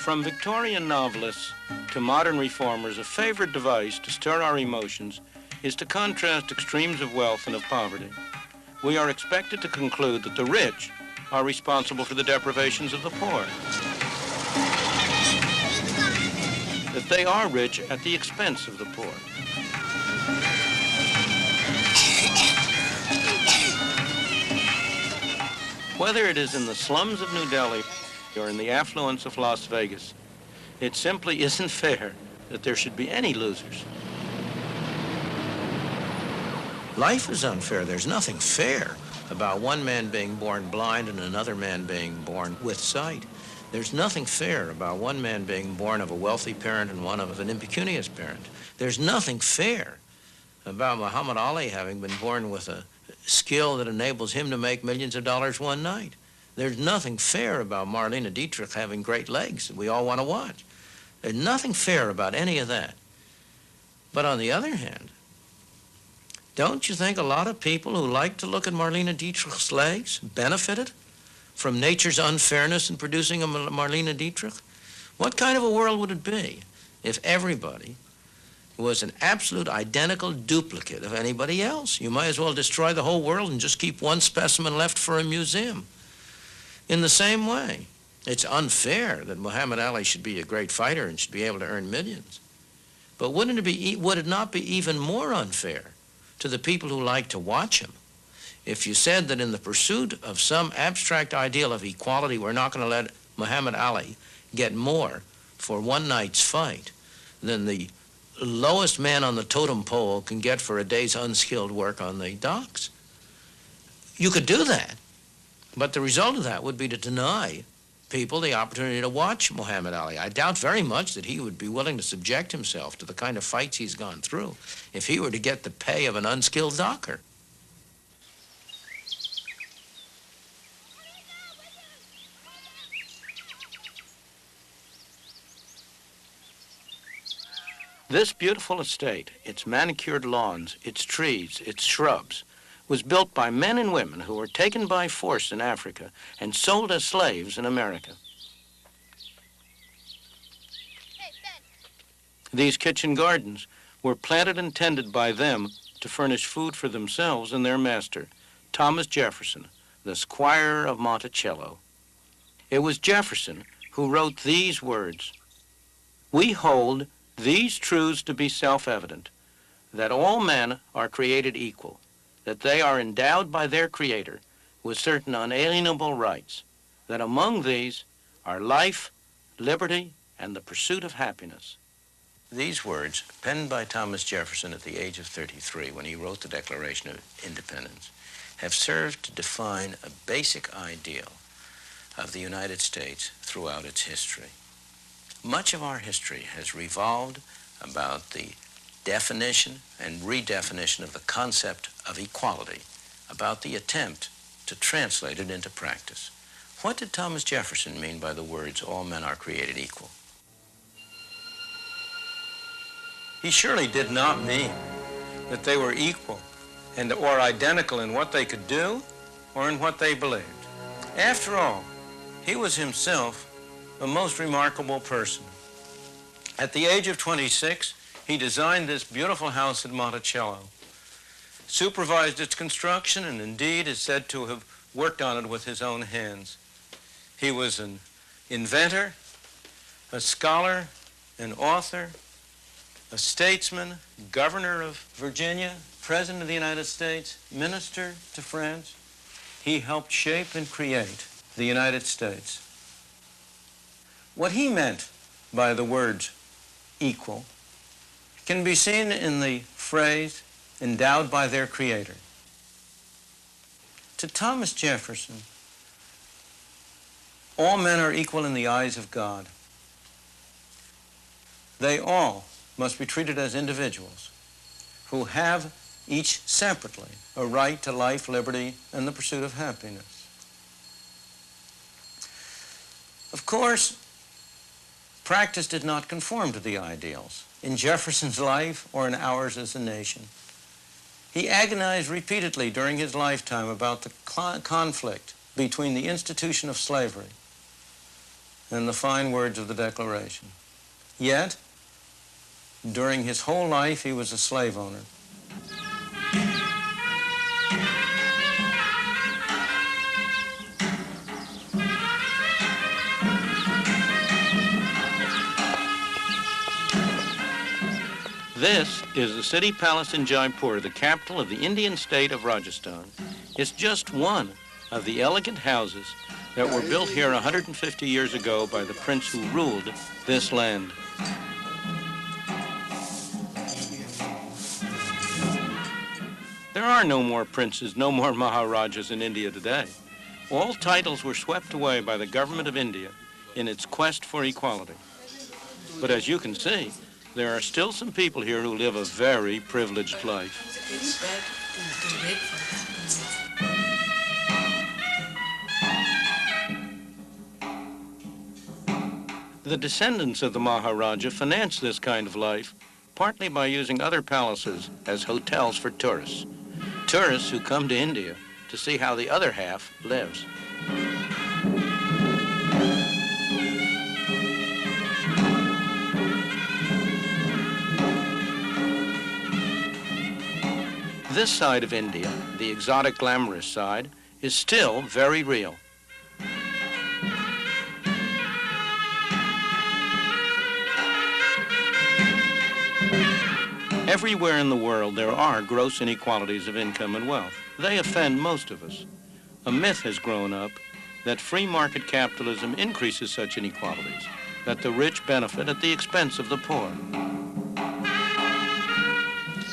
From Victorian novelists to modern reformers, a favorite device to stir our emotions is to contrast extremes of wealth and of poverty. We are expected to conclude that the rich are responsible for the deprivations of the poor, that they are rich at the expense of the poor. Whether it is in the slums of New Delhi or in the affluence of Las Vegas, it simply isn't fair that there should be any losers. Life is unfair. There's nothing fair about one man being born blind and another man being born with sight. There's nothing fair about one man being born of a wealthy parent and one of an impecunious parent. There's nothing fair about Muhammad Ali having been born with a skill that enables him to make millions of dollars one night. There's nothing fair about Marlene Dietrich having great legs that we all want to watch. There's nothing fair about any of that. But on the other hand, don't you think a lot of people who like to look at Marlene Dietrich's legs benefited from nature's unfairness in producing a Marlene Dietrich? What kind of a world would it be if everybody was an absolute identical duplicate of anybody else? You might as well destroy the whole world and just keep one specimen left for a museum. In the same way, it's unfair that Muhammad Ali should be a great fighter and should be able to earn millions. But would it not be even more unfair to the people who like to watch him if you said that in the pursuit of some abstract ideal of equality, we're not going to let Muhammad Ali get more for one night's fight than the lowest man on the totem pole can get for a day's unskilled work on the docks? You could do that, but the result of that would be to deny people the opportunity to watch Muhammad Ali. I doubt very much that he would be willing to subject himself to the kind of fights he's gone through if he were to get the pay of an unskilled docker. This beautiful estate, its manicured lawns, its trees, its shrubs, was built by men and women who were taken by force in Africa and sold as slaves in America. These kitchen gardens were planted and tended by them to furnish food for themselves and their master, Thomas Jefferson, the Squire of Monticello. It was Jefferson who wrote these words: "We hold these truths to be self-evident, that all men are created equal, that they are endowed by their Creator with certain unalienable rights, that among these are life, liberty, and the pursuit of happiness." These words, penned by Thomas Jefferson at the age of 33 when he wrote the Declaration of Independence, have served to define a basic ideal of the United States throughout its history. Much of our history has revolved about the definition and redefinition of the concept of equality, about the attempt to translate it into practice. What did Thomas Jefferson mean by the words, "all men are created equal"? He surely did not mean that they were equal and or identical in what they could do or in what they believed. After all, he was himself a most remarkable person. At the age of 26, he designed this beautiful house at Monticello, supervised its construction, and indeed is said to have worked on it with his own hands. He was an inventor, a scholar, an author, a statesman, governor of Virginia, president of the United States, minister to France. He helped shape and create the United States. What he meant by the words equal can be seen in the phrase endowed by their Creator. To Thomas Jefferson, all men are equal in the eyes of God. They all must be treated as individuals who have each separately a right to life, liberty, and the pursuit of happiness. Of course, practice did not conform to the ideals in Jefferson's life or in ours as a nation. He agonized repeatedly during his lifetime about the conflict between the institution of slavery than the fine words of the Declaration. Yet, during his whole life, he was a slave owner. This is the city palace in Jaipur, the capital of the Indian state of Rajasthan. It's just one of the elegant houses that were built here 150 years ago by the prince who ruled this land. There are no more princes, no more Maharajas in India today. All titles were swept away by the government of India in its quest for equality. But as you can see, there are still some people here who live a very privileged life. The descendants of the Maharaja financed this kind of life, partly by using other palaces as hotels for tourists. Tourists who come to India to see how the other half lives. This side of India, the exotic, glamorous side, is still very real. Everywhere in the world, there are gross inequalities of income and wealth. They offend most of us. A myth has grown up that free market capitalism increases such inequalities, that the rich benefit at the expense of the poor.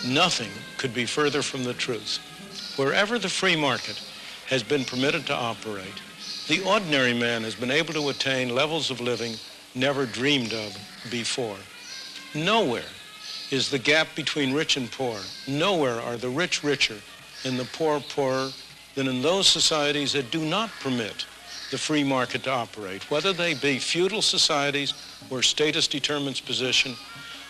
Nothing could be further from the truth. Wherever the free market has been permitted to operate, the ordinary man has been able to attain levels of living never dreamed of before. Nowhere is the gap between rich and poor. Nowhere are the rich richer and the poor poorer than in those societies that do not permit the free market to operate, whether they be feudal societies where status determines position,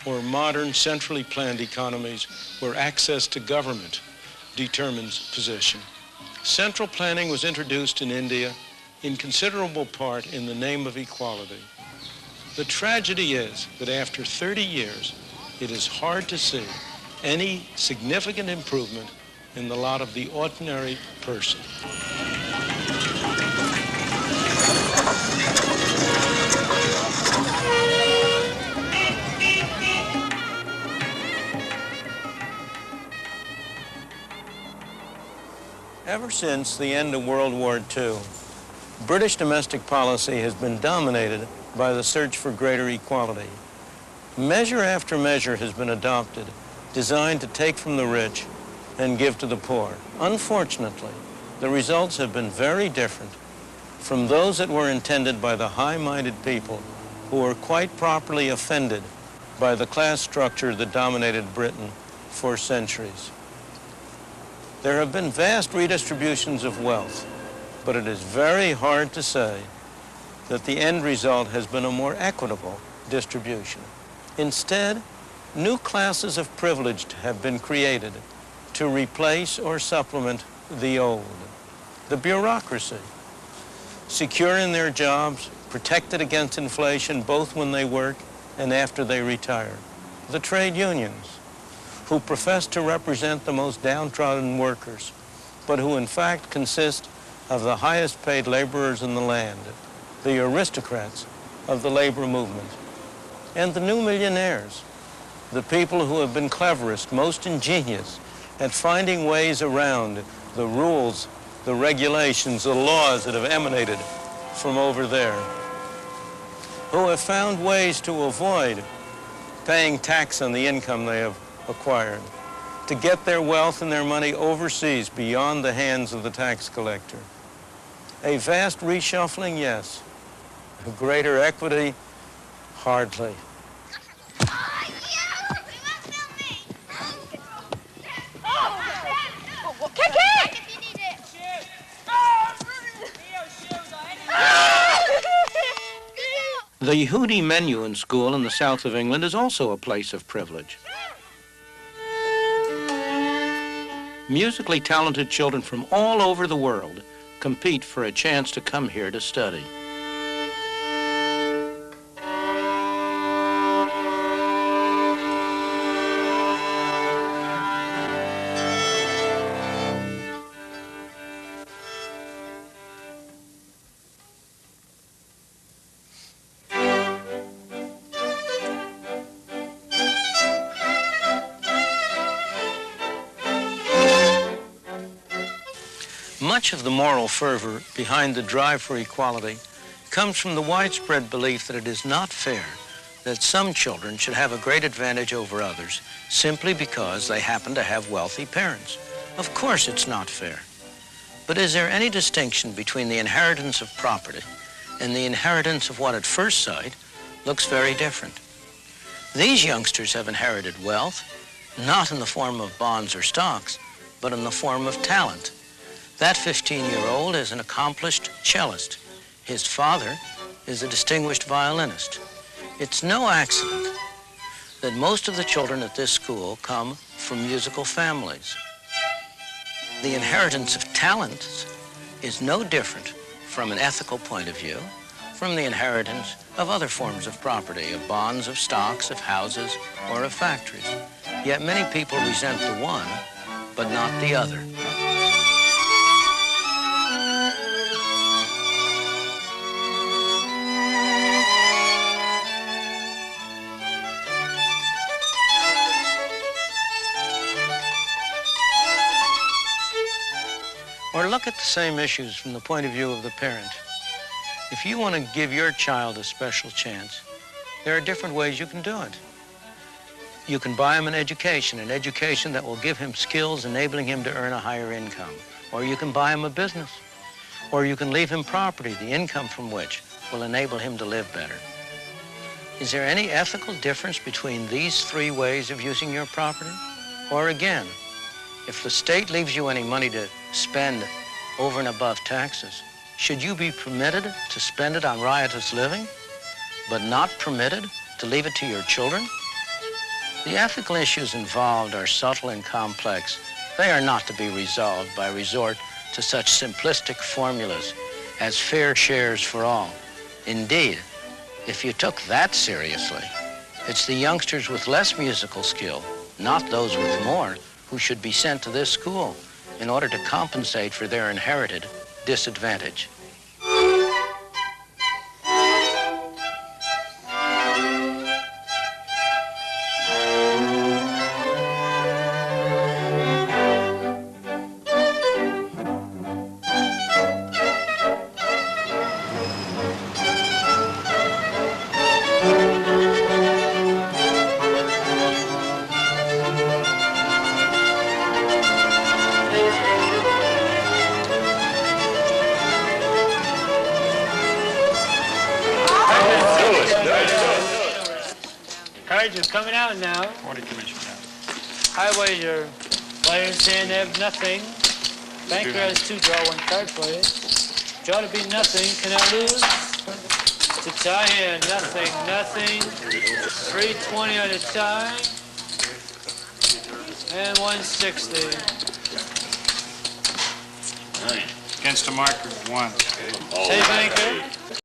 or modern centrally planned economies where access to government determines position. Central planning was introduced in India in considerable part in the name of equality. The tragedy is that after 30 years, it is hard to see any significant improvement in the lot of the ordinary person. Ever since the end of World War II, British domestic policy has been dominated by the search for greater equality. Measure after measure has been adopted, designed to take from the rich and give to the poor. Unfortunately, the results have been very different from those that were intended by the high-minded people who were quite properly offended by the class structure that dominated Britain for centuries. There have been vast redistributions of wealth, but it is very hard to say that the end result has been a more equitable distribution. Instead, new classes of privilege have been created to replace or supplement the old. The bureaucracy, secure in their jobs, protected against inflation both when they work and after they retire. The trade unions, who profess to represent the most downtrodden workers, but who in fact consist of the highest paid laborers in the land, the aristocrats of the labor movement. And the new millionaires, the people who have been cleverest, most ingenious at finding ways around the rules, the regulations, the laws that have emanated from over there, who have found ways to avoid paying tax on the income they have acquired, to get their wealth and their money overseas beyond the hands of the tax collector. A vast reshuffling, yes. A greater equity, hardly. The Yehudi Menuhin School in the south of England is also a place of privilege. Musically talented children from all over the world compete for a chance to come here to study. Much of the moral fervor behind the drive for equality comes from the widespread belief that it is not fair that some children should have a great advantage over others simply because they happen to have wealthy parents. Of course it's not fair. But is there any distinction between the inheritance of property and the inheritance of what at first sight looks very different? These youngsters have inherited wealth, not in the form of bonds or stocks, but in the form of talent. That 15-year-old is an accomplished cellist. His father is a distinguished violinist. It's no accident that most of the children at this school come from musical families. The inheritance of talents is no different from an ethical point of view from the inheritance of other forms of property, of bonds, of stocks, of houses, or of factories. Yet many people resent the one, but not the other. Or look at the same issues from the point of view of the parent. If you want to give your child a special chance, there are different ways you can do it. You can buy him an education that will give him skills enabling him to earn a higher income. Or you can buy him a business. Or you can leave him property, the income from which will enable him to live better. Is there any ethical difference between these three ways of using your property? Or again, if the state leaves you any money to spend over and above taxes, should you be permitted to spend it on riotous living, but not permitted to leave it to your children? The ethical issues involved are subtle and complex. They are not to be resolved by resort to such simplistic formulas as fair shares for all. Indeed, if you took that seriously, it's the youngsters with less musical skill, not those with more, who should be sent to this school in order to compensate for their inherited disadvantage. Cards are coming out now. Order commission now. High wager. Players saying they have nothing. Banker has two draw, one card player. Draw to be nothing. Can I lose? To tie here, nothing, nothing. 320 on the tie. And 160. Against a marker, 1. Say banker.